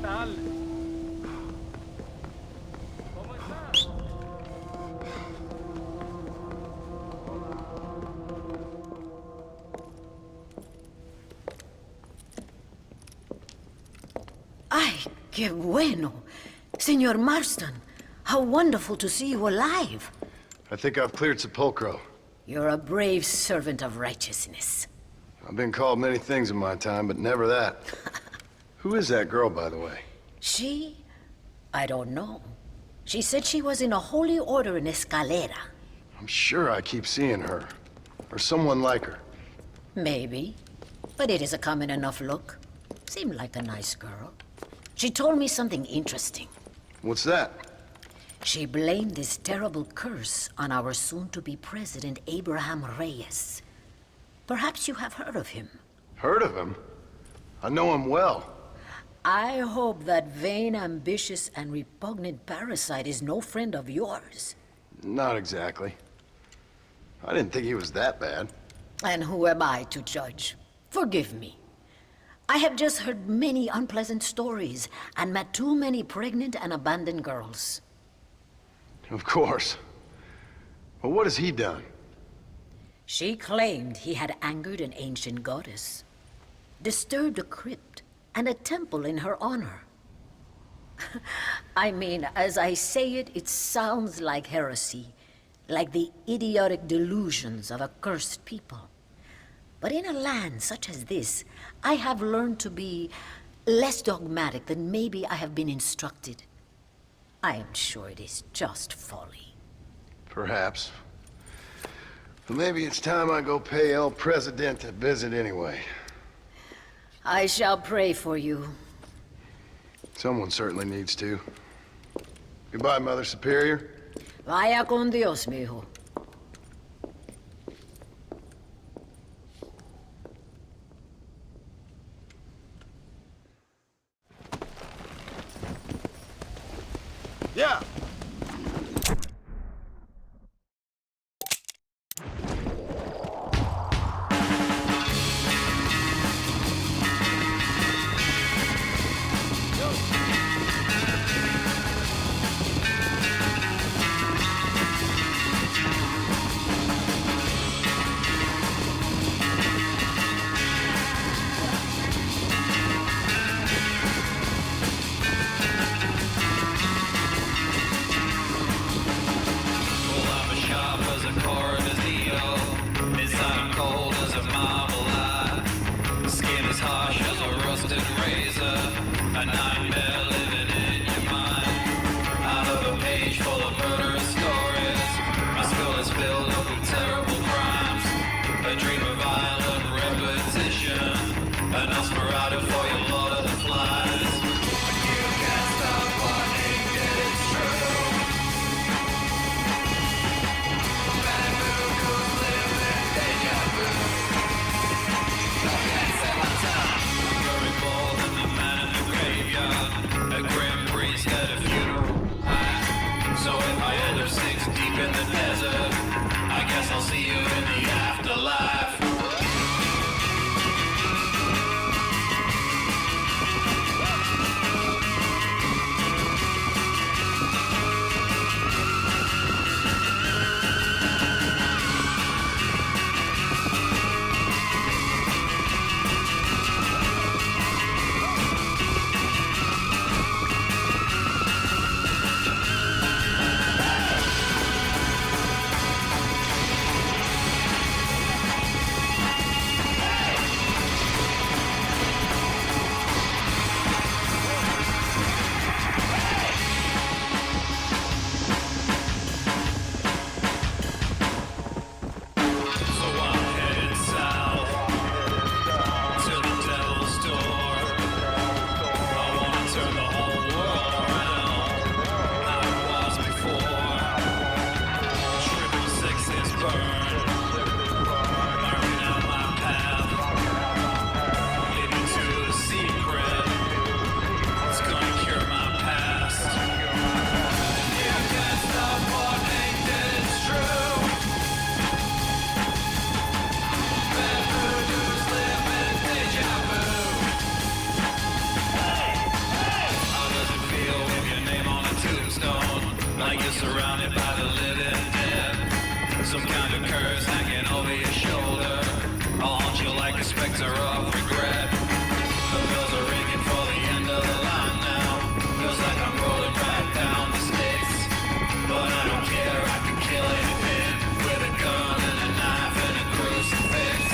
tal? ¿Cómo está? Ay, qué bueno. Senor Marston, how wonderful to see you alive. I think I've cleared Sepulcro. You're a brave servant of righteousness. I've been called many things in my time, but never that. Who is that girl, by the way? She? I don't know. She said she was in a holy order in Escalera. I'm sure I keep seeing her. Or someone like her. Maybe. But it is a common enough look. Seemed like a nice girl. She told me something interesting. What's that? She blamed this terrible curse on our soon-to-be president, Abraham Reyes. Perhaps you have heard of him. Heard of him? I know him well. I hope that vain, ambitious, and repugnant parasite is no friend of yours. Not exactly. I didn't think he was that bad. And who am I to judge? Forgive me. I have just heard many unpleasant stories and met too many pregnant and abandoned girls. Of course. But what has he done? She claimed he had angered an ancient goddess, disturbed a crypt and a temple in her honor. I mean, as I say it, it sounds like heresy, like the idiotic delusions of a cursed people. But in a land such as this, I have learned to be less dogmatic than maybe I have been instructed. I am sure it is just folly. Perhaps. But maybe it's time I go pay El Presidente a visit anyway. I shall pray for you. Someone certainly needs to. Goodbye, Mother Superior. Vaya con Dios, mijo. Yeah. like you're surrounded by the living dead. Some kind of curse hanging over your shoulder. I'll haunt you like a specter of regret. The bells are ringing for the end of the line now. Feels like I'm rolling right down the stakes. But I don't care, I can kill anything with a gun and a knife and a crucifix.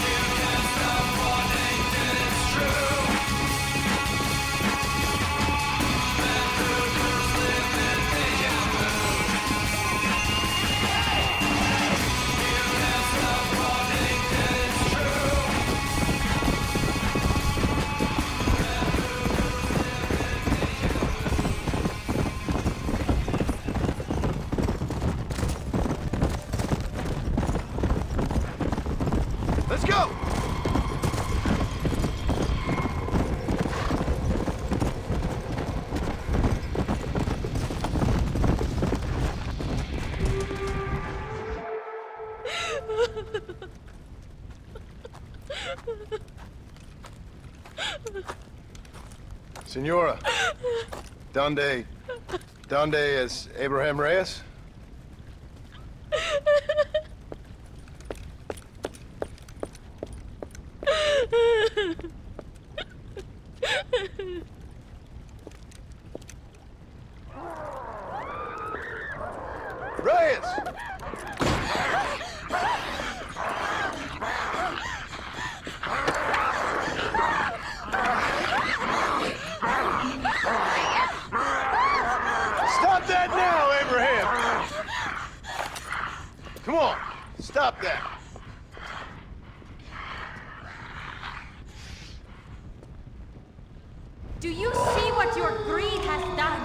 You can't stop what they did, it's true. Bad rumors live in deja vu. You can't stop what they did, it's true. Let's go! Senora, donde es Abraham Reyes? Reyes! Stop that now, Abraham! Come on, stop that. Do you see what your greed has done?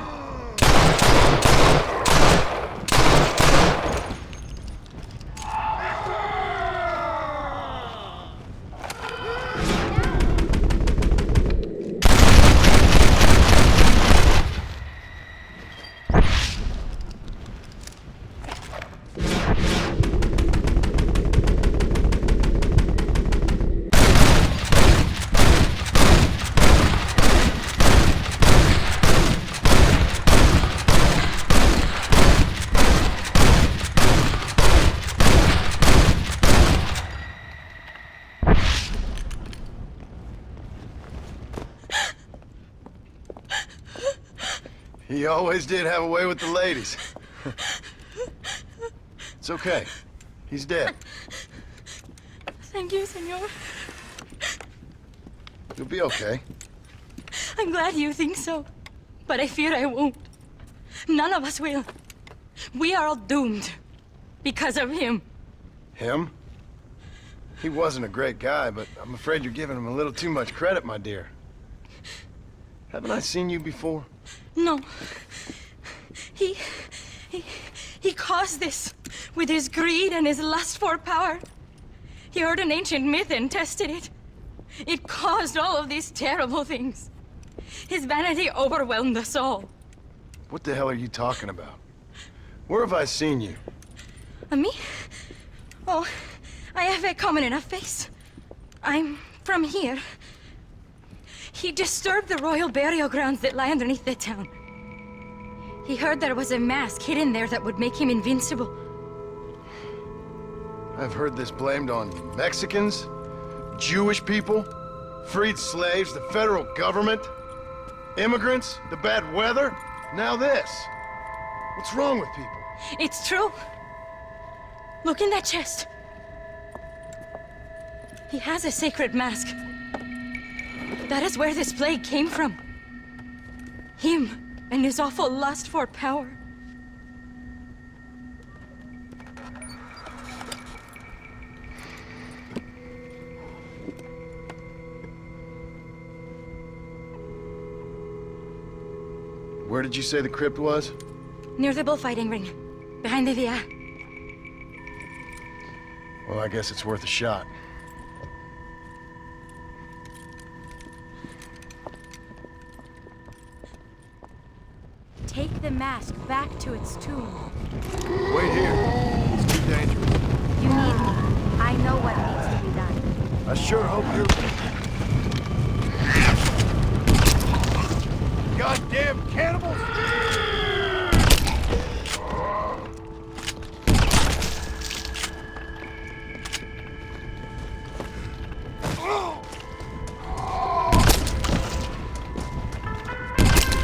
He always did have a way with the ladies. It's okay. He's dead. Thank you, senor. You'll be okay. I'm glad you think so. But I fear I won't. None of us will. We are all doomed. Because of him. Him? He wasn't a great guy, but I'm afraid you're giving him a little too much credit, my dear. Haven't I seen you before? No. He caused this with his greed and his lust for power. He heard an ancient myth and tested it. It caused all of these terrible things. His vanity overwhelmed us all. What the hell are you talking about? Where have I seen you? Me? Oh, I have a common enough face. I'm from here. He disturbed the royal burial grounds that lie underneath the town. He heard there was a mask hidden there that would make him invincible. I've heard this blamed on Mexicans, Jewish people, freed slaves, the federal government, immigrants, the bad weather, now this. What's wrong with people? It's true. Look in that chest. He has a sacred mask. That is where this plague came from. Him and his awful lust for power. Where did you say the crypt was? Near the bullfighting ring. Behind the villa. Well, I guess it's worth a shot. Take the mask back to its tomb. Wait here. It's too dangerous. You need me. I know what needs to be done. I sure hope you're... Goddamn cannibals!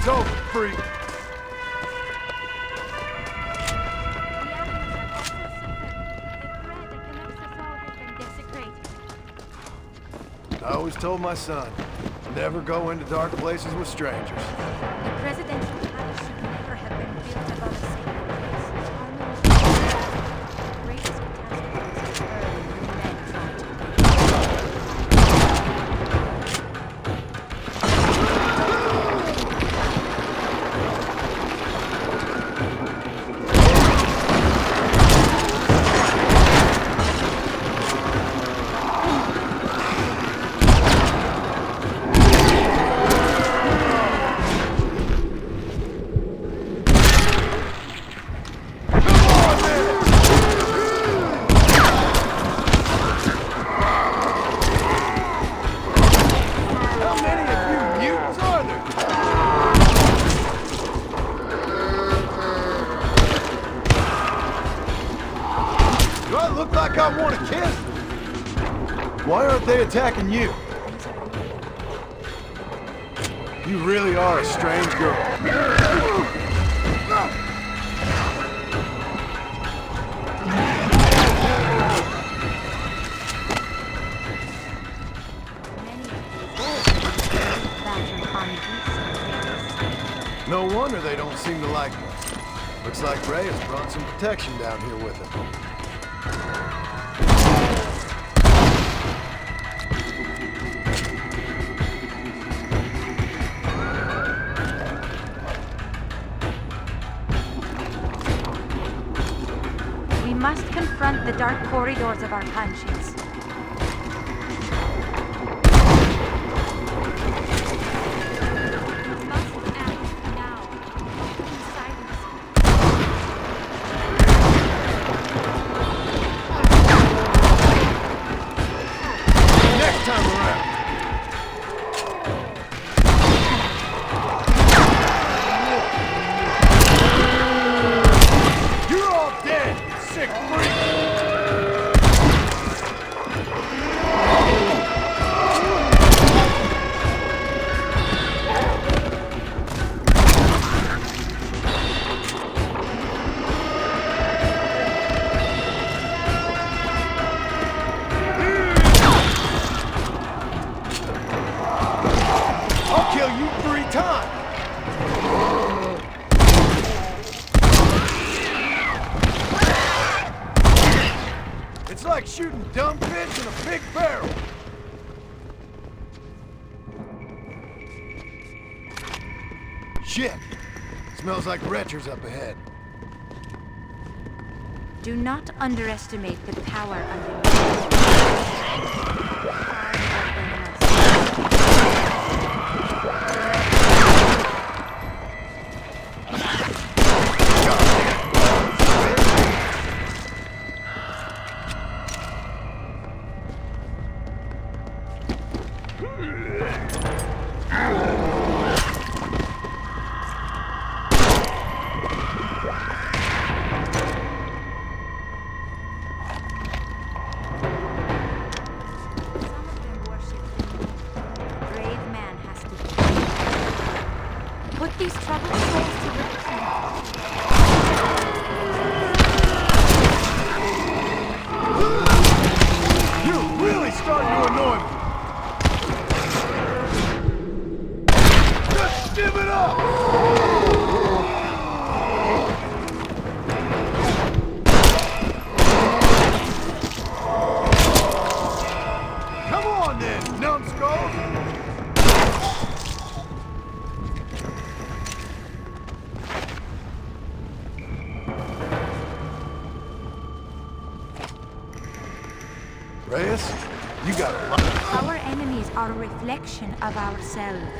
It's over, freak. I always told my son, never go into dark places with strangers. The presidential palace should never have been built above a sacred place. The greatest catastrophes occurred when men tried to I want a kiss. Why aren't they attacking you? You really are a strange girl. No wonder they don't seem to like me. Looks like Ray has brought some protection down here with him. We must confront the dark corridors of our conscience. It's like shooting dumb fish in a big barrel. Shit! Smells like retchers up ahead. Do not underestimate the power under. Put these troubled souls to rest. You're really starting to annoy me. Just give it up! Come on then, numbskulls! Reyes, you got a lot. Our enemies are a reflection of ourselves.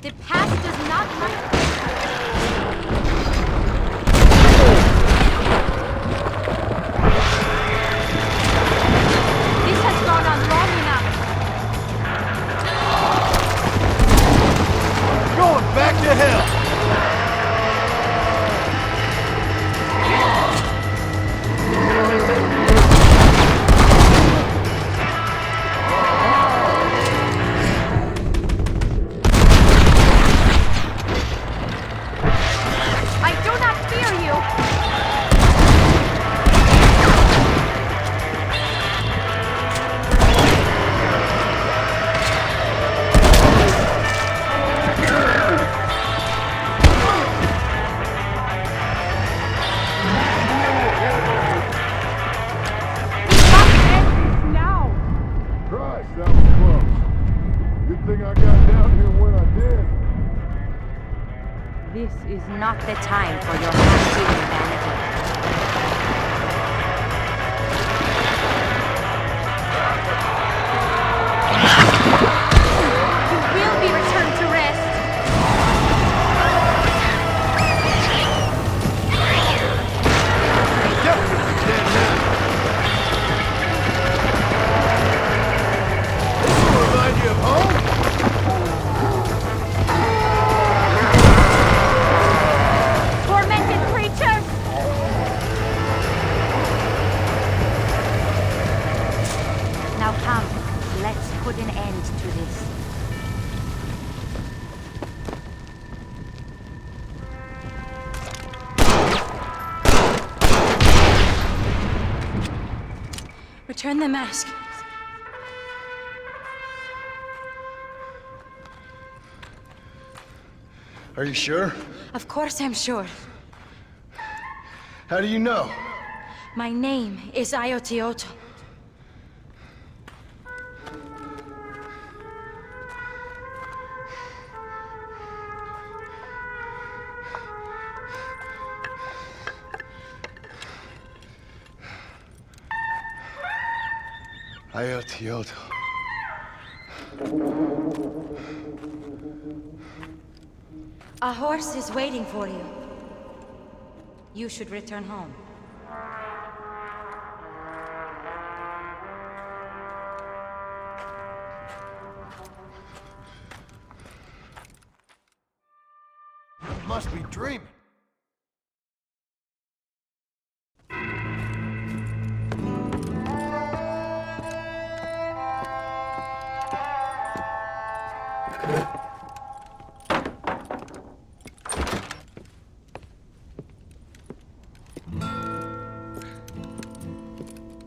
The past does not matter. This has gone on long enough. Going back to hell! I do not fear you. Christ, that was close. Good thing I got down here when I did. This is not the time for your half-human vanity. You will be returned to rest. Definitely dead now. This will remind you of home? Tormented creatures! Now come, let's put an end to this. Return the mask. Are you sure? Of course I'm sure. How do you know? My name is Ayotioto. Ayotioto. A horse is waiting for you. You should return home. Must be dreaming.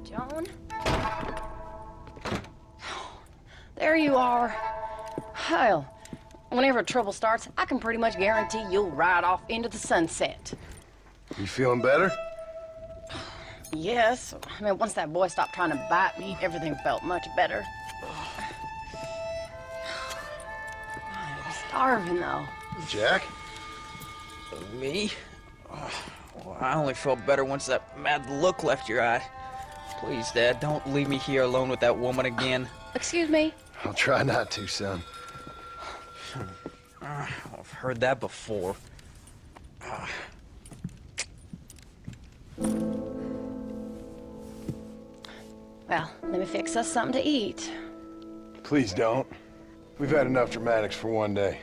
John? There you are. Hell, whenever trouble starts, I can pretty much guarantee you'll ride off into the sunset. You feeling better? Yes. I mean, once that boy stopped trying to bite me, everything felt much better. I'm starving, though. Jack? Me? Oh, well, I only felt better once that mad look left your eye. Please, Dad, don't leave me here alone with that woman again. Excuse me? I'll try not to, son. I've heard that before. Well, let me fix us something to eat. Please don't. We've had enough dramatics for one day.